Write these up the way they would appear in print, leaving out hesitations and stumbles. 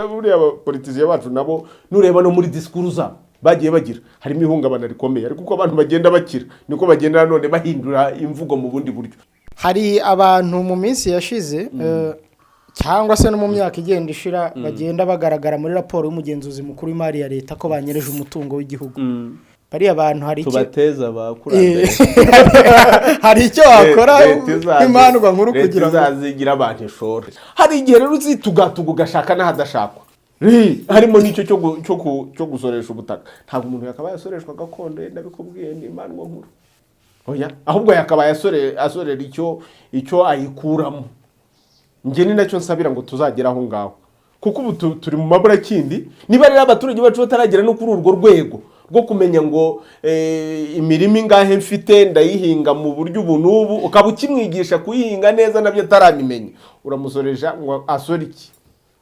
buriya abapolitisiye bacu nabo nureba no muri disikuru zabo bagiye bagira harimo ihungabana rikomeye ariko uko abantu bagenda bakira niko bagenda none bahindura imvugo mu bundi buryo. Hari abantu mu minsi yashize cyangwa se no mu myaka igenda ishira bagenda bagaragara muri raporo y'umugenzuzi mukuru w'imari ya leta ko banyereje umutungo w'igihugu. Bari abantu hari icyo tubateza bakurambere hari icyo wakora imandwa nkuru kugira ngo zazigira abantu ishore. Hari igihe rero uzitugatuga ugashaka n'ahadashakwa. Harimo n'icyo cyo gusoresha ubutaka. Ntabwo umuntu yakabaye asoreshwa gakondo ndabikubwiye ni imandwa nkuru. Oya ahubwo yakabaye asorera icyo ayikuramo. Nge ni nacyo nsabira ngo tuzagera aho ngaho. Kuko ubu turi mu mabura kindi niba rero abaturage bacu bataragera no kuri urwo rwego rwo kumenya ngo imirimo ingahe mfite ndayihinga mu buryo ubu n'ubu ukaba ukimwigisha kuyihinga neza nabyo ataramimenya uramusoresha ngo asore iki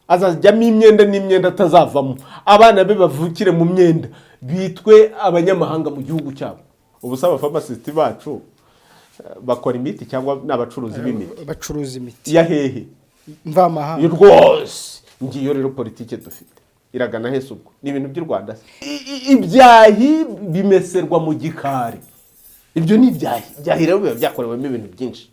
azajyamo imyenda n'imyenda atazavamo abana be bavukire mu myenda bitwe abanyamahanga mu gihugu cyabo. Ubusaba pharmacist bacu bakora imiti cyangwa n'abacuruzi b'imiti bacuruza imiti ya hehe mvamahanga rwose. Ngiyo rero politike dufite iragana hese ubwo ni ibintu by'u Rwanda. Ibyahi bimeserwa mu gikari. Ibyo ni ibyahi rero biba byakorewemo ibintu byinshi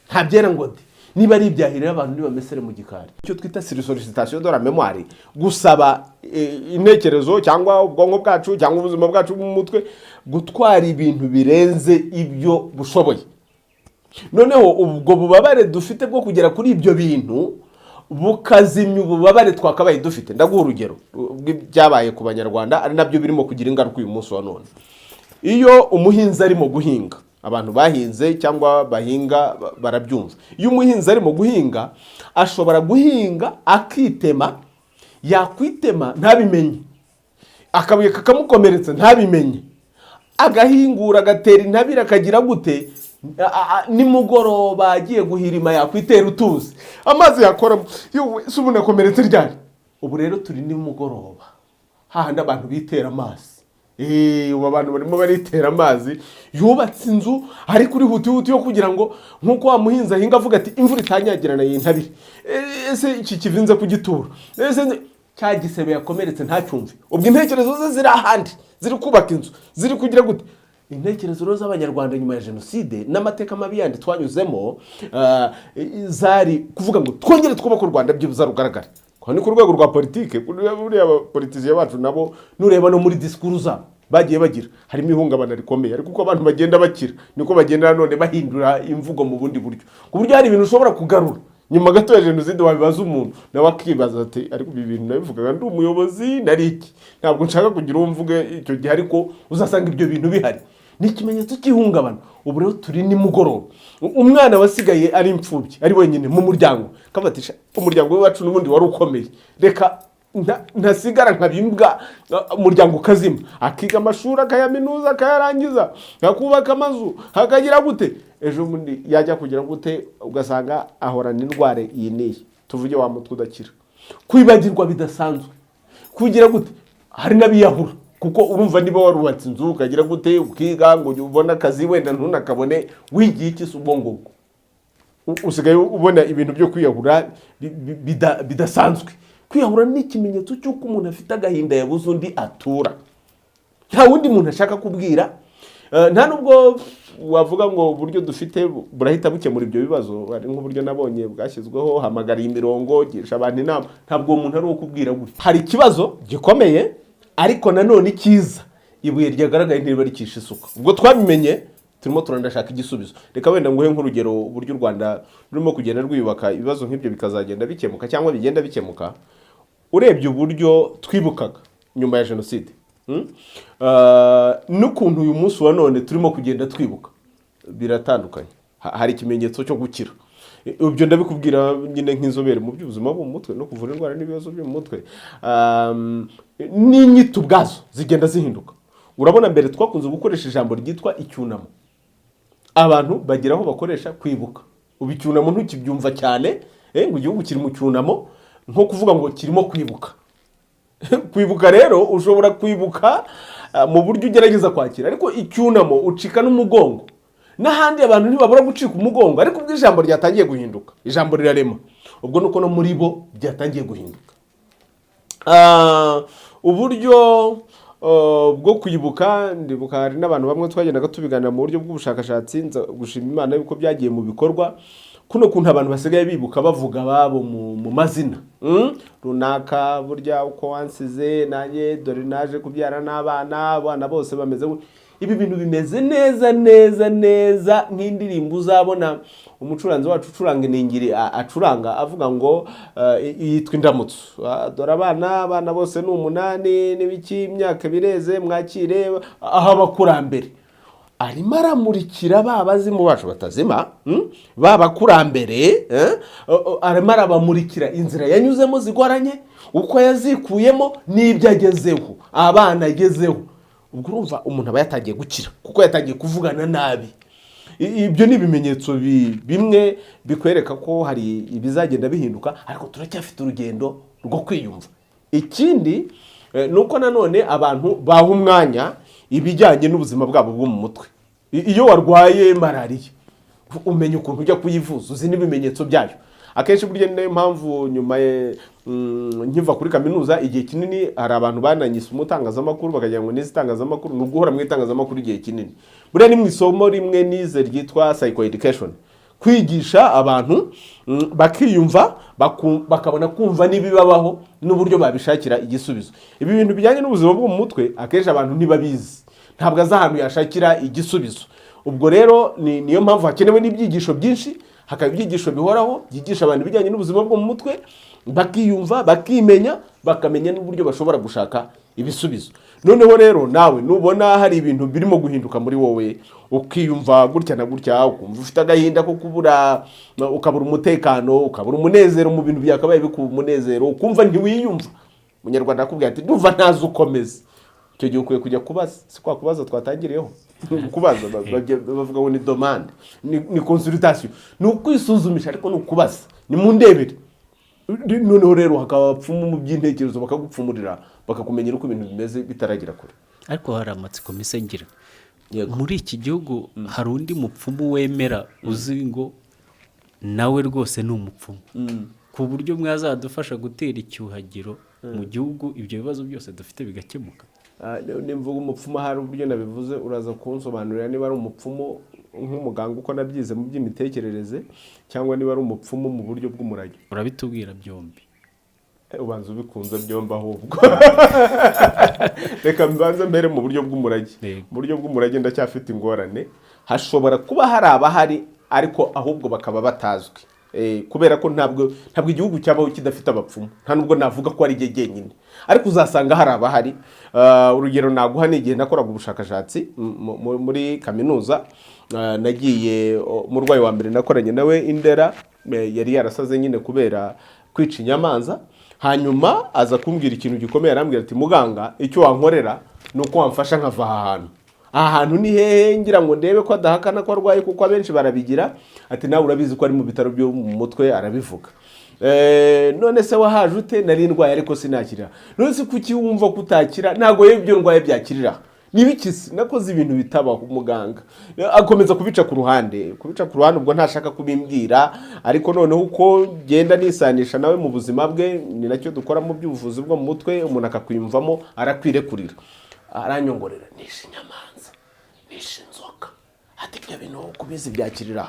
nta byera ngo de niba ari ibyahi rero abantu nibamesere mu gikari. Icyo twita sollicitation de la mémoire gusaba intekerezo cyangwa ubwonko bwacu cyangwa ubuzima bwacu mu mutwe gutwara ibintu birenze ibyo bushoboye. Noneho ubwo bubabare dufite bwo kugera kuri ibyo bintu bukazimya ububabare twakabaye dufite. Ndaguha urugero byabaye ku Banyarwanda ari nabyo birimo kugira ingaruka uyu munsi wa none. Iyo umuhinzi arimo guhinga abantu bahinze cyangwa bahinga barabyumva. Iyo umuhinzi arimo guhinga ashobora guhinga akitema yakwitema ntabimenye akabuye kakamukomeretsa ntabimenye agahingura agatera intabire akagira gute nimugoroba agiye guhirima yakwitera utuzi amazi yakoramo se ubu nakomeretse ryari. Ubu rero turi nimugoroba hahandi abantu bitera amazi. Ubu abantu barimo baritera amazi yubatse inzu ari kuri huti yo kugira ngo nkuko wa muhinzi ahinga avuga ati imvura itanyagirana y'intabire ese iki kivinze kugitura ese cya gisebe yakomeretse ntacyumve. Ubwo intekerezo ze ziri ahandi ziri kubaka inzu ziri kugira gute. Intekerezo rero z'Abanyarwanda nyuma ya jenoside n'amateka mabi yandi twanyuzemo zari kuvuga ngo twongere twubaka u Rwanda byibuza rugaragara. Kwa ni ku rwego rwa politike buriya abapolitisiye bacu nabo nureba no muri disikuru zabo bagiye bagira harimo ihungabana rikomeye ariko uko abantu bagenda bakira niko bagenda none bahindura imvugo mu bundi buryo ku buryo hari ibintu ushobora kugarura nyuma gato ya jenoside wabibaza umuntu nawe akibaza ati ariko ibi bintu nabivugaga ndi umuyobozi nari iki ntabwo nshaka kugira uwo mvuge icyo gihe ariko uzasanga ibyo bintu bihari. Ni ikimenyetso cy'ihungabana. Ubu rero turi ni mugoroba umwana wasigaye ari imfubyi ari wenyine mu muryango kabatisha umuryango we wacu n'ubundi wari ukomeye reka ntasigara nkabimbwa umuryango ukazima akiga amashuri akayaminuza akayarangiza akubaka amazu hakagira gute ejo bundi yajya kugira gute ugasanga ahorana indware iyi niyi tuvuge wa mutwe udakira kwibagirwa bidasanzwe kugira gute hari n'abiyahura kuko urumva niba warubatse inzu ukagira gute ukiga ngo ubona akazi wenda ntunakabone wigiye iki subongo usigaye ubona ibintu byo kwiyahura bidasanzwe. Kwiyahura ni ikimenyetso cy'uko umuntu afite agahinda yabuze undi atura nta wundi muntu ashaka kubwira nta nubwo wavuga ngo uburyo dufite burahita bukemura ibyo bibazo. Ari nk'uburyo nabonye bwashyizweho hamagara imirongo gisha abantu inama ntabwo umuntu ari ukubwira gutya. Hari ikibazo gikomeye ariko nanone cyiza ibuye ryagaragaye ntiriba rikisha isuka. Ubwo twabimenye turimo turandashaka igisubizo. Reka wenda nguhe nk'urugero uburyo u Rwanda rurimo kugenda rwiyubaka ibibazo nk'ibyo bikazagenda bikemuka cyangwa bigenda bikemuka. Urebye uburyo twibukaga nyuma ya jenoside n'ukuntu uyu munsi wa none turimo kugenda twibuka biratandukanye. Hari ikimenyetso cyo gukira. Ibyo ndabikubwira nyine nk'inzobere mu by'ubuzima bwo mu mutwe no kuvura indwara n'ibibazo byo mu mutwe. N'inyito ubwazo zigenda zihinduka. Urabona mbere twakunze gukoresha ijambo ryitwa icyunamo. Abantu bagira aho bakoresha kwibuka. Ubu icyunamo ntukibyumva cyane ngo igihugu kiri mu cyunamo nko kuvuga ngo kirimo kwibuka. Kwibuka rero ushobora kwibuka mu buryo ugerageza kwakira ariko icyunamo ucika n'umugongo. N'ahandi abantu ntibabura gucika umugongo ariko ubwo ijambo ryatangiye guhinduka ijambo rirarema ubwo nuko no muri bo byatangiye guhinduka. uburyo bwo kwibuka, ndibuka hari n'abantu bamwe twagendaga tubiganira mu buryo bw'ubushakashatsi, gushima Imana yuko byagiye mu bikorwa. Kuno kuntu abantu basigaye bibuka bavuga babo mu mazina runaka, burya uko wansize nanjye dore naje kubyara n'abana, abana bose bameze. Ibi bintu bimeze neza neza neza nk'indirimbo uzabona umucuranzi wacu ucuranga iningiri acuranga avuga ngo yitwa Indamutso, dore abana bose ni 8 n'ibiki, imyaka bireze, mwakire aho abakurambere. Arimo aramurikira babazimu bacu batazima, babakurambere, arimo arabamurikira inzira yanyuzemo zigoranye, uko yazikuyemo n'ibyo agezeho, abana agezeho. Ubwo urumva umuntu aba yatangiye gukira kuko yatangiye kuvugana nabi. Ibyo ni ibimenyetso bimwe bikwereka ko hari ibizagenda bihinduka, ariko turacyafite urugendo rwo kwiyumva. Ikindi nuko nanone abantu baha umwanya ibijyanye n'ubuzima bwabo bwo mu mutwe. Iyo warwaye malariya umenya ukuntu ujya kuyivuza, uzi n'ibimenyetso byayo. Akenshi burya niyo mpamvu nyuma nkiva kuri kaminuza igihe kinini hari abantu bananyise umutangazamakuru bakagira ngo n'izitangazamakuru ni uguhora mu itangazamakuru igihe kinini. Buriya ni mu isomo rimwe nize ryitwa psychoeducation, kwigisha abantu bakiyumva, bakabona kumva n'ibibabaho n'uburyo babishakira igisubizo. Ibi bintu bijyanye n'ubuzima bwo mu mutwe akenshi abantu ntibabizi, ntabwo azi ahantu yashakira igisubizo. Ubwo rero niyo mpamvu hakenewe n'ibyigisho byinshi, hakaba ibyigisho bihoraho byigisha abantu ibijyanye n'ubuzima bwo mu mutwe, bakiyumva, bakimenya, bakamenya n'uburyo bashobora gushaka ibisubizo. Noneho rero nawe nubona hari ibintu birimo guhinduka muri wowe, ukiyumva gutya na gutya, ukumva ufite agahinda ko ukabura umutekano, ukabura umunezero mu bintu byakabaye bikuba umunezero, ukumva ntiwiyumva, Umunyarwanda akubwira ati ndumva ntazi ukomeza. Icyo gihe ukwiye kujya kubaza, si kwa kubaza twatangiriyeho. Kubaza bavuga ngo ni demande, ni consultation, ni ukwisuzumisha, ariko ni ukubaza, ni mu ndebere. Noneho rero hakaba abapfumu mu by'intekerezo bakagupfumurira, bakakumenyera uko ibintu bimeze bitaragira kure. Ariko hari amatsiko misengera muri iki gihugu, hari undi mupfumu wemera uzi ngo nawe rwose ni umupfumu, ku buryo mwazadufasha gutera icyuhagiro mu gihugu, ibyo bibazo byose dufite bigakemuka. Nimvuga umupfumu hari uburyo nabivuze, uraza kunsobanurira niba ari umupfumu nk'umuganga uko nabyize mu by'imitekerereze, cyangwa niba ari umupfumu mu buryo bw'umurage. Urabitubwira byombi. Ubanza ubikunze byombi ahubwo. Reka mbanze mbere mu buryo bw'umurage. Mu buryo bw'umurage ndacyafite ingorane. Hashobora kuba hari abahari ariko ahubwo bakaba batazwi. Kubera ko ntabwo igihugu cyabaho kidafite abapfumu, nta nubwo navuga ko ari jyenyine, ariko uzasanga hari abahari. Urugero naguha ni igihe nakoraga ubushakashatsi muri kaminuza, nagiye umurwayi wa mbere nakoranye nawe Indera, yari yarasaze nyine kubera kwica inyamanza. Hanyuma aza kumbwira ikintu gikomeye, arambwira ati muganga, icyo wankorera ni uko wamfasha nkava aha hantu. Aha hantu ni hehe ngira ngo ndebe ko adahakana ko arwaye, kuko abenshi barabigira. Ati nawe urabizi ko ari mu bitaro byo mu mutwe, arabivuga. None se wahaje ute? Nari ndwaye ariko sinakira. None se kuki wumva kutakira? Ntago ibyo ndwaye byakirira. Nibikisi nakoze ibintu bitabaho. Umuganga akomeza kubica ku ruhande, ubwo ntashaka kubimbwira, ariko noneho uko genda nisanisha nawe mu buzima bwe, ni nacyo dukora mu by'ubuvuzi bwo mu mutwe, umuntu akakwiyumvamo, arakwirekurira. Aranyongorera, nishe inyamanza, nishe inzoka, ati ibyo bintu kubizi byakirira.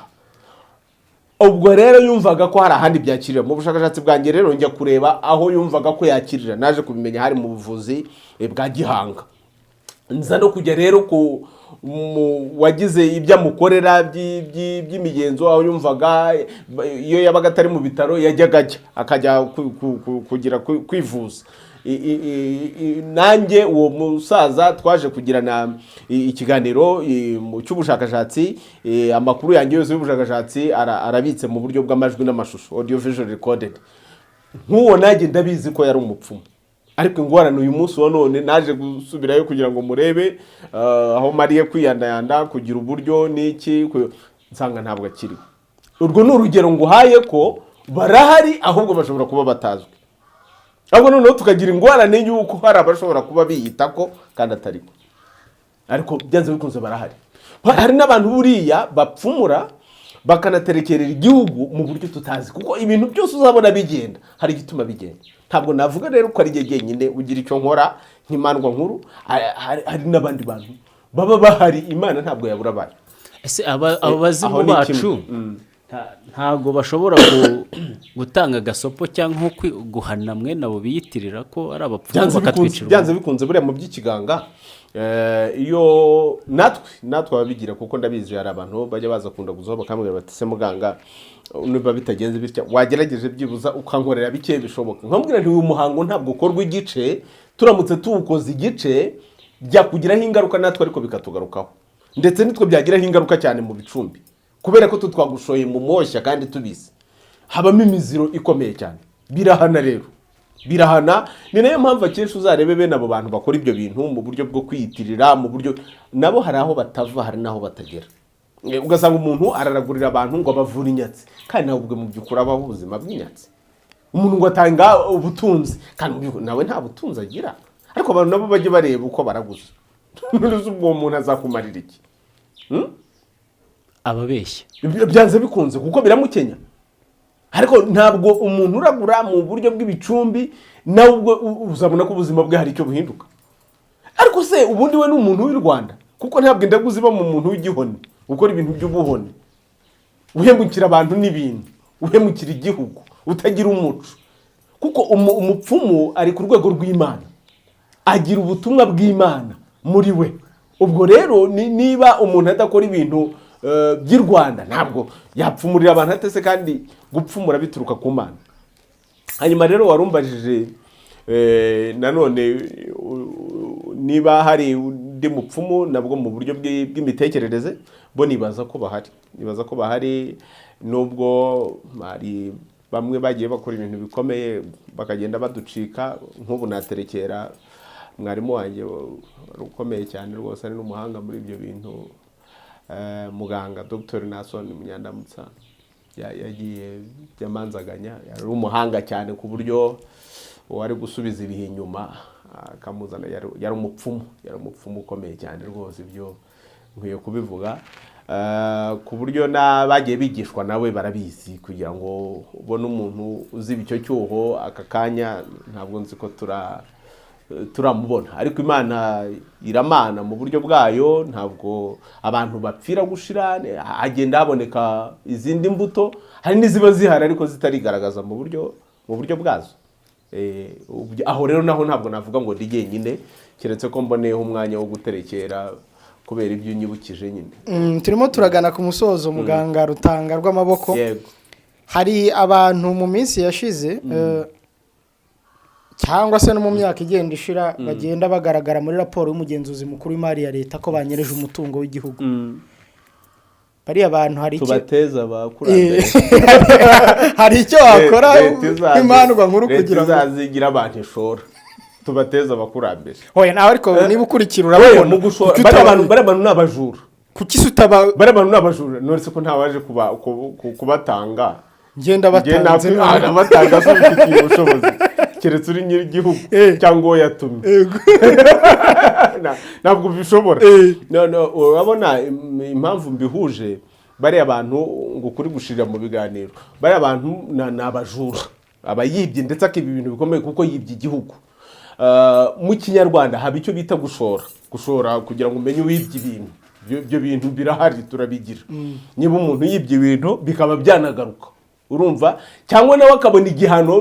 Ubwo rero yumvaga ko hari ahandi byakirira. Mu bushakashatsi bwanjye rero njya kureba aho yumvaga ko yakirira, naje kubimenya hari mu buvuzi bwa gihanga. Nza no kujya rero ku wagize ibyo amukorera by'imigenzo, aho yumvaga iyo yabaga atari mu bitaro yajyaga akajya kugira kwivuza. Nanjye uwo musaza twaje kugirana ikiganiro cy'ubushakashatsi, amakuru yanjye yose y'ubushakashatsi arabitse mu buryo bw'amajwi n'amashusho, audio visual recorded. Nk'uwo nanjye ndabizi ko yari umupfumu, ariko ingorane uyu munsi wa none naje gusubirayo kugira ngo murebe aho mariye kwiyandayanda kugira uburyo n'iki, nsanga ntabwo akiriho. Urwo ni urugero nguhaye ko barahari, ahubwo bashobora kuba batazwi. Ahubwo noneho tukagira ingorane y'uko hari abashobora kuba biyita ko kandi atariko, ariko byanze bikunze barahari. Hari n'abantu buriya bapfumura bakanaterekerera igihugu mu buryo tutazi, kuko ibintu byose uzabona bigenda hari igituma bigenda. Ntabwo navuga rero ko ari jye jyenyine ugira icyo nkora nk'imandwa nkuru, hari n'abandi bantu baba bahari, Imana ntabwo yabura abayo. ese aba bazimu bacu ntabwo bashobora gutanga agasopo cyangwa guhana mwe nabo biyitirira ko ari abapfumu bakatwicira? Byanze bikunze buriya mu by'ikiganga, iyo natwe ababigira, kuko ndabizi hari abantu bajya baza kunda guzaho bakambwira bati se muganga niba bitagenze bitya wagerageje byibuza ukankorera bike bishoboka. Nkambwira nti uyu muhango ntabwo ukorwa igice, turamutse tuwukoze igice byakugiraho ingaruka natwe ariko bikatugarukaho, ndetse nitwe byagiraho ingaruka cyane mu bicumbi, kubera ko twagushoye mu moshya kandi tubizi habamo imiziro ikomeye cyane. Birahana rero, birahana. Ni nayo mpamvu akenshi uzarebe bene abo bantu bakora ibyo bintu mu buryo bwo kwiyitirira, mu buryo nabo hari aho batava hari n'aho batagera. Ugasanga umuntu araragurira abantu ngo abavura inyatsi, kandi nawe ubwe mu by'ukuri abaho ubuzima bw'inyatsi. Umuntu ngo atanga ubutunzi, kandi nawe nta butunzi agira, ariko abantu nabo bajye bareba uko baraguza. N'uruzi ubwo umuntu azakumarira iki? Ababeshya byanze bikunze kuko biramukenya. Ariko ntabwo umuntu uragura mu buryo bw'ibicumbi nawe ubwo uzabona ko ubuzima bwe hari icyo buhinduka. Ariko se ubundi we ni umuntu w'i Rwanda, kuko ntabwo indagu ziba mu muntu w'igihoni ukora ibintu by'ubuhoni, uhemukira abantu n'ibintu, uhemukira igihugu, utagira umuco. Kuko umupfumu ari ku rwego rw'Imana, agira ubutumwa bw'Imana muri we. Ubwo rero niba umuntu adakora ibintu by'i Rwanda ntabwo yapfumurira abantu atese, kandi gupfumura bituruka ku Mana. Hanyuma rero warumbajije nanone niba hari undi mupfumu nabwo mu buryo bw'imitekerereze, bo nibaza ko bahari, nubwo hari bamwe bagiye bakora ibintu bikomeye bakagenda baducika. Nk'ubu naterekera mwarimu wanjye ukomeye cyane rwose, ari n'umuhanga muri ibyo bintu, muganga Dr. Nason Munyandamutsa, yagiye yamanzaganya, yari umuhanga cyane ku buryo wari gusubiza ibihe inyuma akamuzana. Yari umupfumu ukomeye cyane rwose, ibyo nkwiye kubivuga, ku buryo n'abagiye bigishwa nawe barabizi, kugira ngo ubone umuntu uziba icyo cyuho aka kanya ntabwo nzi ko turamubona. Ariko Imana iramana mu buryo bwayo, ntabwo abantu bapfira gushira, hagenda haboneka izindi mbuto, hari n'iziba zihari ariko zitarigaragaza mu buryo bwazo. Aho rero naho ntabwo navuga ngo ndi jyenyine, keretse ko mboneyeho umwanya wo guterekera kubera ibyo unyibukije nyine. Turimo turagana ku musozo, muganga Rutanga rw'amaboko. Yego. Hari abantu mu minsi yashize cyangwa se no mu myaka igenda ishira bagenda bagaragara muri raporo y'umugenzuzi mukuru w'imari ya Leta ko banyereje umutungo w'igihugu. Bariya abantu hari icyo tubateza abakurambere, hari icyo wakora nk'imandwa nkuru kugira ngo zazigira abantu ishora, tubateza abakurambere. Oya nawe ariko niba ukurikira urabona mu gushora bari abantu n'abajura. Kuki sutaba bari abantu n'abajura, none ko ntawaje kubatanga ngenda batanze abatanga z'ubufitiye ubushobozi, keretse uri nyir'igihugu cyangwa uwo yatumye. Ntabwo bishobora. Urabona impamvu mbihuje, bari abantu ngo kuri gushirira mu biganiro, bari abantu ni abajura, abayibye ndetse akiba ibintu bikomeye kuko yibye igihugu. Mu Kinyarwanda haba icyo bita gushora kugira ngo umenye uwibye ibintu. Ibyo bintu birahari, turabigira. Niba umuntu yibye ibintu bikaba byanagaruka, urumva, cyangwa nawe akabona igihano,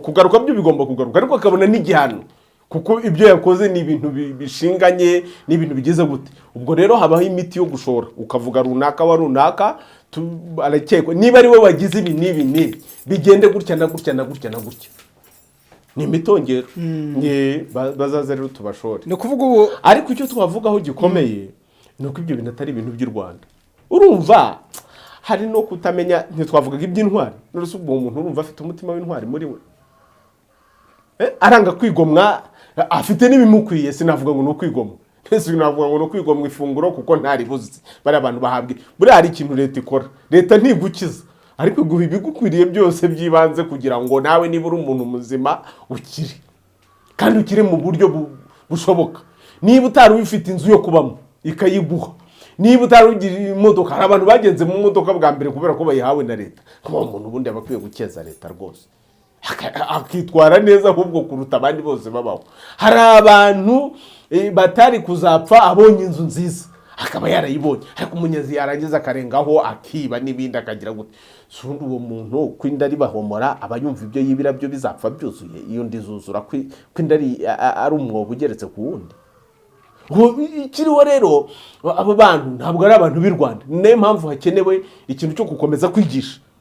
kugaruka byo bigomba kugaruka, ariko akabona n'igihano, kuko ibyo yakoze ni ibintu bishinganye, ni ibintu bigeze gute. Ubwo rero habaho imiti yo gushora, ukavuga runaka wa runaka arakekwa, niba ari we wagize ibi n'ibi bigende gutya na gutya na gutya na gutya, ni imitongero. Bazaze rero tubashore. Ni kuvuga ubu, ariko icyo twavugaho gikomeye ni uko ibyo bintu atari ibintu by'u Rwanda. Urumva hari no kutamenya, ntitwavugaga iby'intwari, n'uretse ubwo umuntu urumva afite umutima w'intwari muri we, aranga kwigomwa, afite n'ibimukwiye. Sinavuga ngo ni ukwigomwa, sinavuga ngo ni ukwigomwa ifunguro kuko ntaribuze. Bari abantu bahabwe, buri hari ikintu Leta ikora. Leta ntigukiza, ariko iguha ibigukwiriye byose by'ibanze kugira ngo nawe niba uri umuntu muzima ukire, kandi ukire mu buryo bushoboka. Niba utari ufite inzu yo kubamo ikayiguha, niba utarugira imodoka, hari abantu bagenze mu modoka bwa mbere kubera ko bayihawe na leta. Kuba umuntu ubundi aba akwiye gukeza leta rwose, akitwara neza ahubwo kuruta abandi bose babaho. Hari abantu batari kuzapfa abonye inzu nziza akaba yarayibonye, ariko umunyezi yarangiza akarengaho akiba n'ibindi akagira gute. Sundi uwo muntu kwinda ari bahomora aba yumva ibyo yibira byo bizapfa byuzuye, iyo ndizuzura kwinda ari umwobo ugeretse ku wundi. Ikiriho rero abo bantu ntabwo ari abantu b'i Rwanda. Niyo mpamvu hakenewe ikintu cyo gukomeza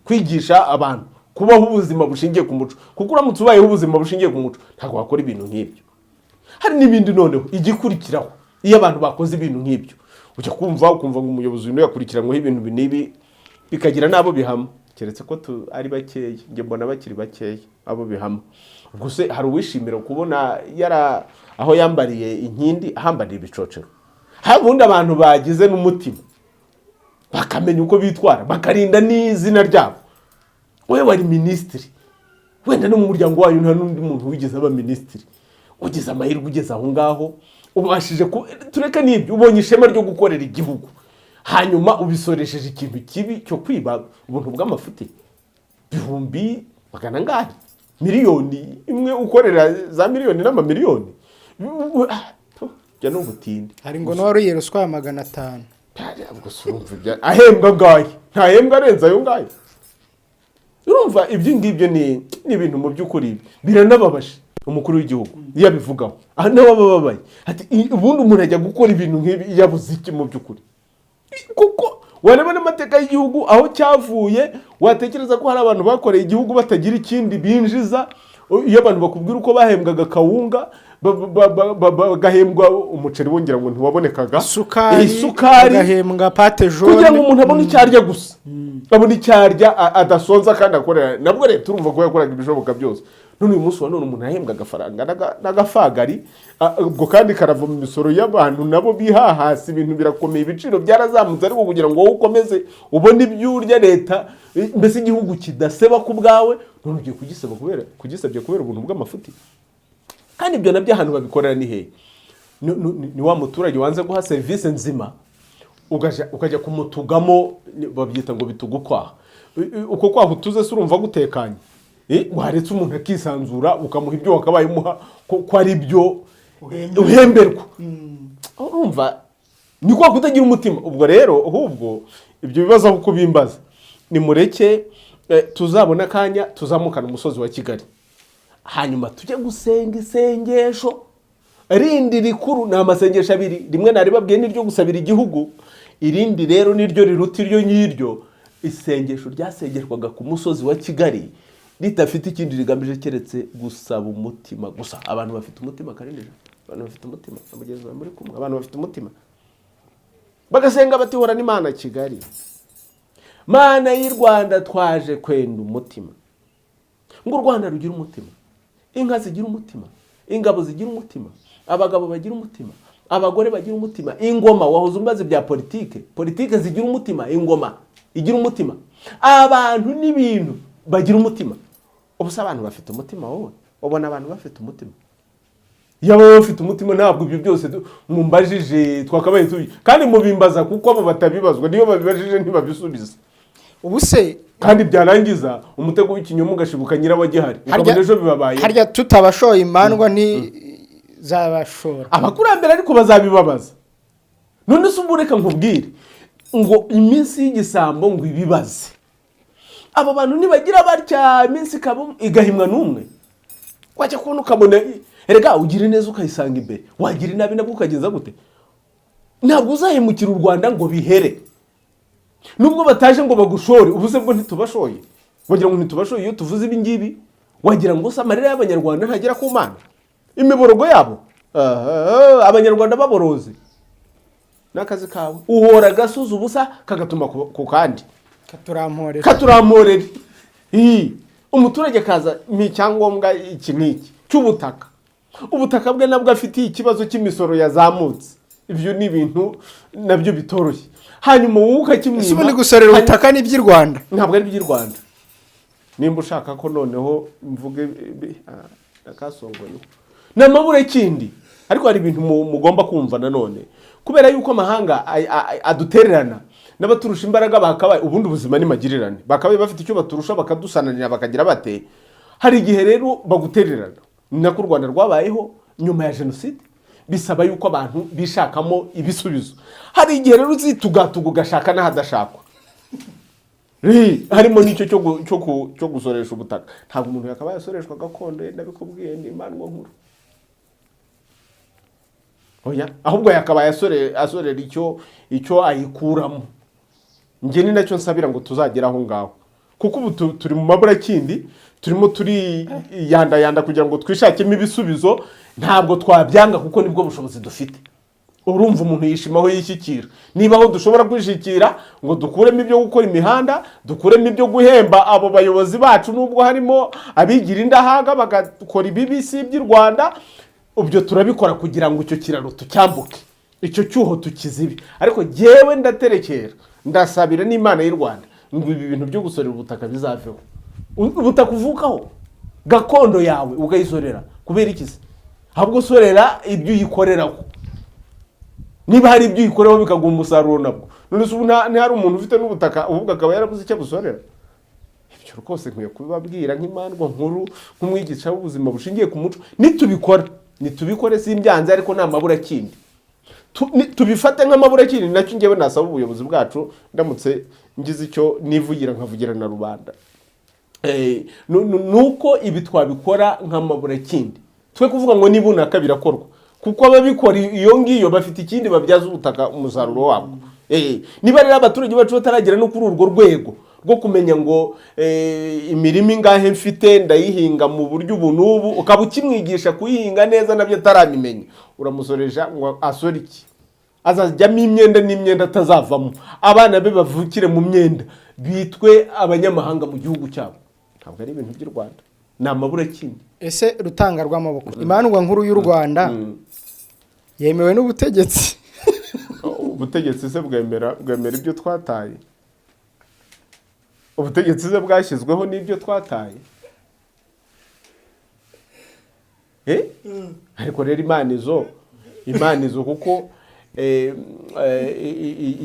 kwigisha abantu kubaho ubuzima bushingiye ku muco, kuko uramutse ubayeho ubuzima bushingiye ku muco ntabwo wakora ibintu nk'ibyo. Hari n'ibindi noneho igikurikiraho iyo abantu bakoze ibintu nk'ibyo, ujya ukumva ngo umuyobozi uyu yakurikiranyweho ibintu binibi bikagira n'abo bihama, keretse ko ari bakeya, njye mbona bakiri bakeya abo bihama. Ubwo se hari uwishimira kubona aho yambariye inkindi ahambariye ibicocero. Hari ubundi abantu bagize n'umutima bakamenya uko bitwara bakarinda n'izina ryabo. Wewe wari minisitiri, wenda no mu muryango wanyu nta n'undi muntu wigeze aba minisitiri, ugeze amahirwe ugeze aho ngaho ubashije tureka n'ibyo, ubonye ishema ryo gukorera igihugu, hanyuma ubisoresheje ikintu kibi cyo kwiba ubuntu bw'amafuti 100 ngahe, miliyoni imwe ukorera za miliyoni n'amamiliyoni. Jya n'ubutinde hari ngo n'uwariye ruswa ya 500. Ubwo surumva ahembwa ngahe, ntahembwa arenza ayo ngahe. Urumva ibyo ngibyo ni ibintu mu by'ukuri biranababaje umukuru w'igihugu yabivugaho. Aha nawe bababaye ati ubundi umuntu ajya gukora ibintu nk'ibi yabuze iki mu by'ukuri, kuko wareba n'amateka y'igihugu aho cyavuye, watekereza ko hari abantu bakoreye igihugu batagira ikindi binjiza. Iyo abantu bakubwira uko bahembwaga kawunga, bagahembwa umuceri wongera ngo ntiwabonekaga, isukari bagahembwa pate jaune, kugira ngo umuntu abone icyarya gusa, abone icyarya adasonza kandi akorera. Nabwo leta turumva ko yakoraga ibishoboka byose. None uyu munsi wa none umuntu ahembwa agafaranga n'agafagari, ubwo kandi karava mu misoro y'abantu nabo bihahasi. Ibintu birakomeye, ibiciro byarazamutse, ariko kugira ngo wowe ukomeze ubone ibyo urya leta, mbese igihugu kidaseba ku bwawe, none ugiye kugisebya kubera ubuntu bw'amafuti. Kandi ibyo nabyo ahantu babikorera ni hehe? Ni wa muturage wanze guha serivisi nzima, ukajya kumutugamo, babyita ngo bitugukwaha. Uko kwaho utuze se urumva gutekanye, waretse umuntu akisanzura ukamuha ibyo wakabaye umuha ko ari byo uhemberwa. Urumva ni kwa kutagira umutima. Ubwo rero ahubwo ibyo bibazo aho kubimbaza, ni mureke tuzabona akanya tuzamukana umusozi wa Kigali, hanyuma tujye gusenga isengesho rindi rikuru. Ni amasengesho abiri, rimwe naribabwiye niryo gusabira igihugu, irindi rero niryo riruta iryo nyiryo, isengesho ryasengerwaga ku musozi wa Kigali ritafite ikindi rigamije keretse gusaba umutima gusa. Abantu bafite umutima karengeje, abantu bafite umutima, amugenzi wa muri kumwe, abantu bafite umutima bagasenga bati hora n'Imana Kigali, Mana y'u Rwanda twaje kwenda umutima, ngo u Rwanda rugira umutima, inka zigira umutima, ingabo zigira umutima, abagabo bagira umutima, abagore bagira umutima, ingoma wahoze umbaze bya politike zigira umutima, ingoma igira umutima, abantu n'ibintu bagira umutima. Ubusa abantu bafite umutima, wowe ubona abantu bafite umutima? Yaba bafite umutima ntabwo ibyo byose mumbajije twakabaye tubi, kandi mubimbaza kuko abo batabibazwa, niyo babibajije ntibabisubiza. Ubuse kandi byarangiza umutego w'ikinyoma ugashibuka nyirabagihari, ukabona ejo bibabaye. Harya tutabashoye imandwa zabashora abakurambere, ariko bazabibabaza. None se umureka nkubwire ngo iminsi y'igisambo ngo ibibaze, abo bantu nibagira batya iminsi igahimwa n'umwe, wajya kubona ukabona erega ugira neza ukayisanga imbere, wagira inabi nabwo ukageza gute? Ntabwo uzahemukira u Rwanda ngo bihere. Nubwo bataje ngo bagushore, ubuze bwo ntitubashoye, wagira ngo ntitubashoye. Iyo tuvuze ibi ngibi wagira ngo se amarira y'Abanyarwanda ntagera ku Mana, imiborogo yabo Abanyarwanda baboroze. Nakazi kawe uhora gasuza ubusa kagatuma ku kandi katuramporera. Umuturage kaza n'icyangombwa iki n'iki cy'ubutaka, ubutaka bwe nabwo afitiye ikibazo cy'imisoro yazamutse. Ibyo ni ibintu nabyo bitoroshye. Hanyuma wowe ukakimwima. Ese ubundi gusorera ubutaka ni by'u Rwanda? Ntabwo ari by'u Rwanda. Nimba ushaka ko noneho mvuge nakasongoye n'amabure kindi ariko hari ibintu mugomba kumva nanone kubera yuko amahanga adutererana n'abaturusha imbaraga bakabaye ubundi ubuzima ni magirirane bakabaye bafite icyo baturusha bakadusananira bakagira bate hari igihe rero bagutererana ni nako u Rwanda rwabayeho nyuma ya jenoside bisaba yuko abantu bishakamo ibisubizo hari igihe rero uzitugatuga ugashaka n'ahadashakwa harimo n'icyo cyo gusoresha ubutaka ntabwo umuntu yakabaye asoreshwa gakondo ndabikubwiye ni imandwa nkuru oya ahubwo yakabaye asorera icyo ayikuramo njye ni nacyo nsabira ngo tuzagera aho ngaho kuko ubu turi mu maburakindi turimo turi yanda kugira ngo twishakemo ibisubizo ntabwo twabyanga kuko nibwo bushobozi dufite urumva umuntu yishimaho yishyikira niba aho dushobora kwishikira ngo dukuremo ibyo gukora imihanda dukuremo ibyo guhemba abo bayobozi bacu nubwo harimo abigira indahanga bagakora ibibisi by'u Rwanda ubyo turabikora kugira ngo icyo kiraro tucyambuke icyo cyuho tukizibe ariko jyewe ndaterekera ndasabira n'Imana y'u Rwanda ngo ibi bintu byo gusorera ubutaka bizaveho ubutaka uvukaho gakondo yawe ugayisorera kubera ikizi ahubwo sorera ibyo uyikoreraho niba hari ibyo uyikoreraho bikaguha umusaruro nabwo none se ubu ntihari umuntu ufite n'ubutaka ahubwo akaba yarabuze icyo busorera ibyo rwose nkwiye kubibabwira nk'imandwa nkuru nk'umwigisha w'ubuzima bushingiye ku muco nitubikore simbyanze ariko nta maburakindi tubifate nk'amaburakindi nacyo njyewe nasaba ubuyobozi bwacu ndamutse ngize icyo nivugira nkavugira na rubanda nuko ibi twabikora nk'amaburakindi twe kuvuga ngo nibunaka birakorwa kuko ababikora iyo ngiyo bafite ikindi babyaza ubutaka umusaruro wabo niba rero abaturage bacu bataragera no kuri urwo rwego rwo kumenya ngo imirimo ingahe mfite ndayihinga mu buryo ubu n'ubu ukaba ukimwigisha kuyihinga neza nabyo ataramimenya uramusoresha ngo asore iki azajyamo imyenda n'imyenda atazavamo abana be bavukire mu myenda bitwe abanyamahanga mu gihugu cyabo ntabwo ari ibintu by'u Rwanda ni amaburakindi ese rutanga rw'amaboko imandwa nkuru y'u Rwanda yemewe n'ubutegetsi ubutegetsi se bwemera ibyo twataye ubutegetsi se bwashyizweho n'ibyo twataye ariko rero imana izo kuko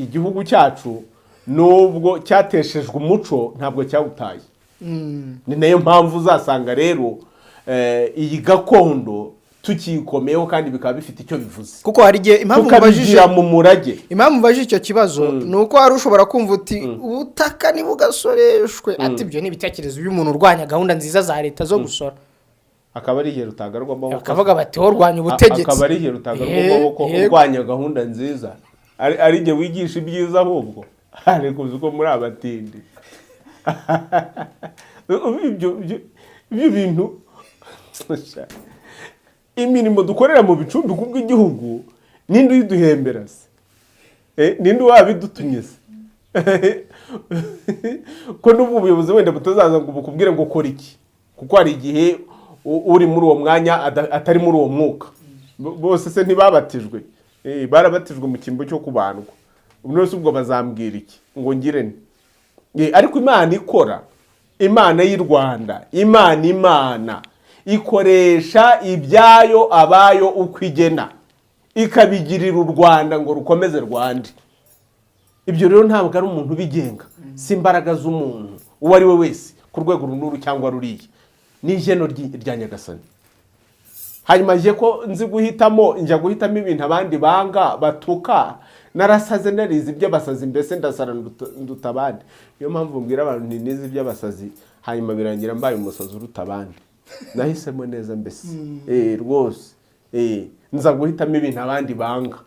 igihugu cyacu nubwo cyateshejwe umuco ntabwo cyawutaye ni nayo mpamvu uzasanga rero iyi gakondo tukiyikomeyeho kandi bikaba bifite icyo bivuze kuko hari igihe impamvu mbajije icyo kibazo ni uko hari ushobora kumva uti ubutaka nibugasoreshwe ati ibyo ni ibitekerezo by'umuntu urwanya gahunda nziza za leta zo gusora akaba ari igihe rutagarwa amaboko akavuga bati ho rwanya ubutegetsi akaba ari igihe rutagarwa amaboko urwanya gahunda nziza ari igihe wigisha ibyiza ahubwo ariko uzi ko muri abatindi ibyo bintu imirimo dukorera mu bicumbi kubw'igihugu ninde uyiduhembera se ninde wabidutumye se ko n'ubu ubuyobozi wenda butazaza ngo bukubwire ngo kora iki kuko hari igihe uri muri uwo mwanya atari muri uwo mwuka bose se ntibabatijwe barabatijwe mu cyimbo cyo kubandwa nose ubwo bazambwira iki ngo ngirene ariko Imana ikora Imana y'u Rwanda Imana ikoresha ibyayo abayo uko igena ikabigirira u Rwanda ngo rukomeze Rwanda ibyo rero ntabwo ari umuntu ubigenga si imbaraga z'umuntu uwo ari we wese ku rwego runuru cyangwa ruriya ni igeno rya Nyagasani hanyuma nje ko nzi guhitamo ibintu abandi banga batuka narasaze narize iby'abasazi mbese ndasara nduta abandi niyo mpamvu mbwira abantu nize iby'abasazi hanyuma birangira mbaye umusazi uruta abandi nahisemo neza mbese rwose nza guhitamo ibintu abandi banga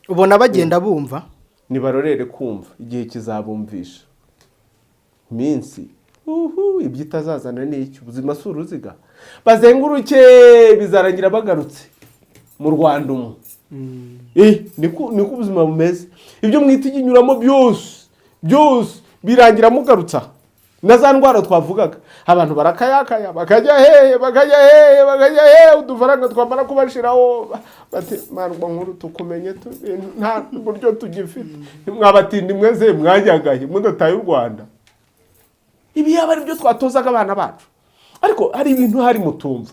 ubona bagenda bumva nibarorere kumva igihe kizabumvisha minsi ibyo itazazana n'icyo ubuzima si uruziga bazenguruke bizarangira bagarutse mu Rwanda umwe niko ubuzima bumeze ibyo mwita inyuramo byose birangira mugarutsa na za ndwara twavugaga abantu barakayakaya bakajya hehe udufaranga twamara kubashiraho bati marwa nkuru tukumenye nta buryo tugifite mwabatindi mweze mwajyagaye mudataye u Rwanda ibi yaba ari byo twatozaga abana bacu ariko hari ibintu hari mutumva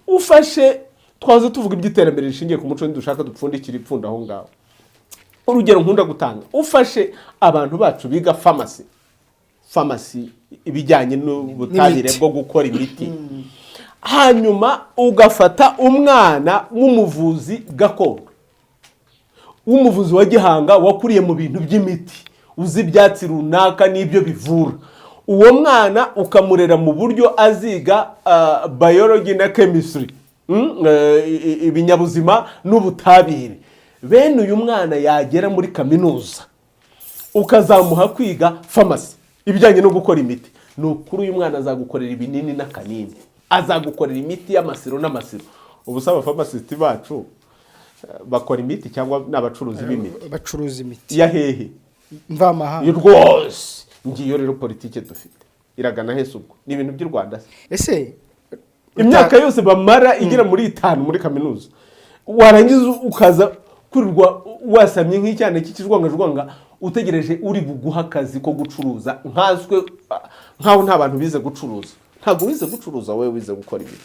ufashe twaze tuvuga iby'iterambere rishingiye ku muco ntidushaka dupfundikira ipfunda aho ngaho. Urugero nkunda gutanga, ufashe abantu bacu biga famasi ibijyanye n'ubutabire bwo gukora imiti, hanyuma ugafata umwana w'umuvuzi gakondo, w'umuvuzi wa gihanga wakuriye mu bintu by'imiti, uzi ibyatsi runaka n'ibyo bivura, uwo mwana ukamurera mu buryo aziga biology na chemistry, ibinyabuzima n'ubutabire. Bene uyu mwana yagera muri kaminuza ukazamuha kwiga famasi ibijyanye no gukora imiti, ni ukuri uyu mwana azagukorera ibinini n'akanini, azagukorera imiti y'amasiro n'amasiro. Ubu saba pharmacist bacu bakora imiti cyangwa n'abacuruzi b'imiti? Bacuruza imiti ya hehe? mvamahanga. Rwose ngiyo rero politike dufite iragana hese ubwo ni ibintu by'u Rwanda. Ese imyaka yose bamara igera muri 5 muri kaminuza, warangiza ukaza kurirwa wasamye nk'icyane cy'ikijwanga utegereje uri buguha akazi ko gucuruza, nkazwe nkaho nta bantu bize gucuruza. Ntago wize gucuruza, wewe wize gukora ibintu.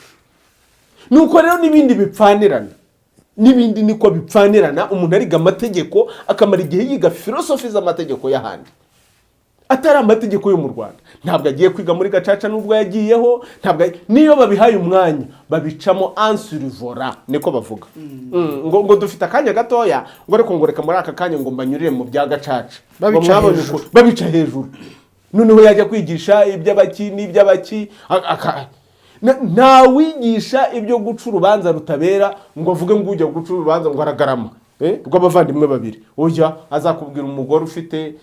Nuko rero nibindi bipfanirana, nibindi niko bipfanirana. Umuntu ariga amategeko akamara igihe yiga philosophy z'amategeko y'ahandi, atari amategeko yo mu Rwanda. Ntabwo agiye kwiga muri gacaca nubwo yagiyeho, ntabwo niyo babihaye umwanya babicamo ansurivora, niko bavuga. Ngo dufite akanya gatoya, ngo ariko ngoreka muri aka kanya ngo mbanyurire mu bya gacaca, babica hejuru. Noneho yajya kwigisha iby'abaki n'iby'abaki, nta wigisha ibyo guca urubanza rutabera ngo avuge ngo ujya guca urubanza ngo aragarama rw'abavandimwe babiri. Ujya azakubwira umugore ufite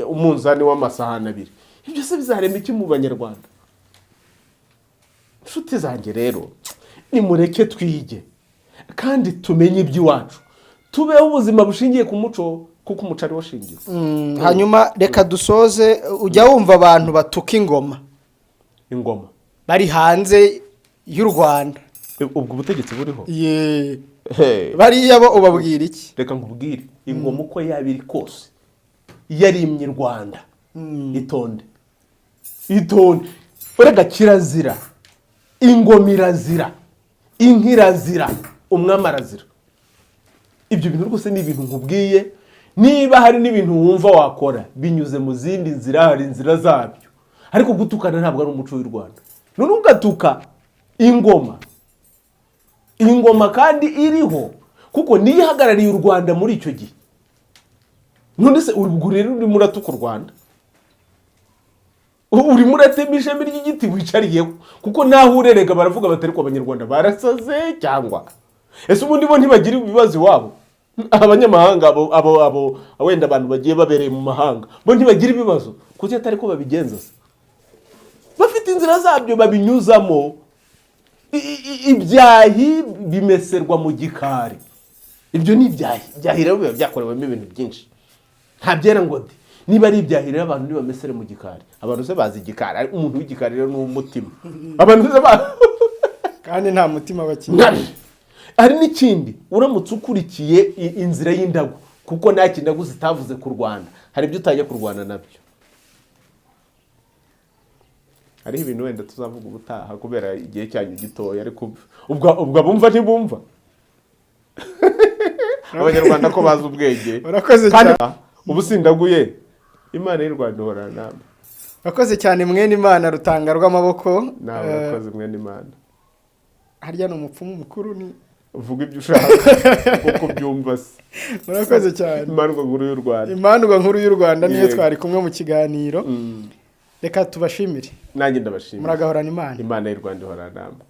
umunzani w'amasahani 2. Ibyo se bizarema iki mu Banyarwanda? Nshuti zanjye rero, nimureke twige kandi tumenye iby'iwacu, tubeho ubuzima bushingiye ku muco, kuko umuco ari wo shingiro. Hanyuma reka dusoze. Ujya wumva abantu batuka ingoma bari hanze y'u Rwanda, ubwo ubutegetsi buriho? bariya bo ubabwira iki? Reka nkubwire, ingoma uko yabiri kose yarimye Rwanda, itonde urega kirazira, ingoma irazira, inka irazira, umwami arazira. Ibyo bintu rwose ni ibintu nkubwiye. Niba hari n'ibintu wumva wakora binyuze mu zindi nzira, hari inzira zabyo, ariko gutukana ntabwo ari umuco w'u Rwanda. None ugatuka ingoma kandi iriho, kuko niyo ihagarariye u Rwanda muri icyo gihe. None se ubwo rero urimo uratuka u Rwanda, urimo uratema ishami ry'igiti wicariyeho, kuko naho urerega baravuga batari ko Abanyarwanda barasaze cyangwa ese ubundi bo ntibagira ibibazo iwabo? Abanyamahanga abo wenda abantu bagiye babereye mu mahanga bo ntibagira ibibazo, kuko atari ko babigenza se. Bafite inzira zabyo babinyuzamo. Ibyahi bimeserwa mu gikari. Ibyo ni ibyahi rero biba byakorewemo ibintu byinshi. Nta byera ngo ndi niba ari ibyahi rero abantu nibamesere mu gikari. Abantu se bazi igikari, umuntu w'igikari rero n'umutima. Abantu se kandi nta mutima bakina. Hari n'ikindi, uramutse ukurikiye inzira y'indagu, kuko nta kindagu zitavuze ku Rwanda, hari ibyo utajya ku Rwanda nabyo. Hari ibintu wenda tuzavuga ubutaha kubera igihe cyanyu gitoya, ariko ubwo bumva ntibumva. Abanyarwanda ko bazi ubwenge. Urakoze cyane. Ubu sindaguye, Imana y'u Rwanda ihorana namwe. Urakoze cyane mwene Imana Rutanga rw'amaboko. Nawe urakoze mwene Imana. Harya ni umupfumu mukuru ni uvuga ibyo ushaka kuko byumva se. Urakoze cyane. Imandwa nkuru y'u Rwanda. Imandwa nkuru y'u Rwanda niyo twari kumwe mu kiganiro. Reka tubashimire. Nanjye ndabashimira. Muragahorana Imana. Imana y'u Rwanda ihorana namwe.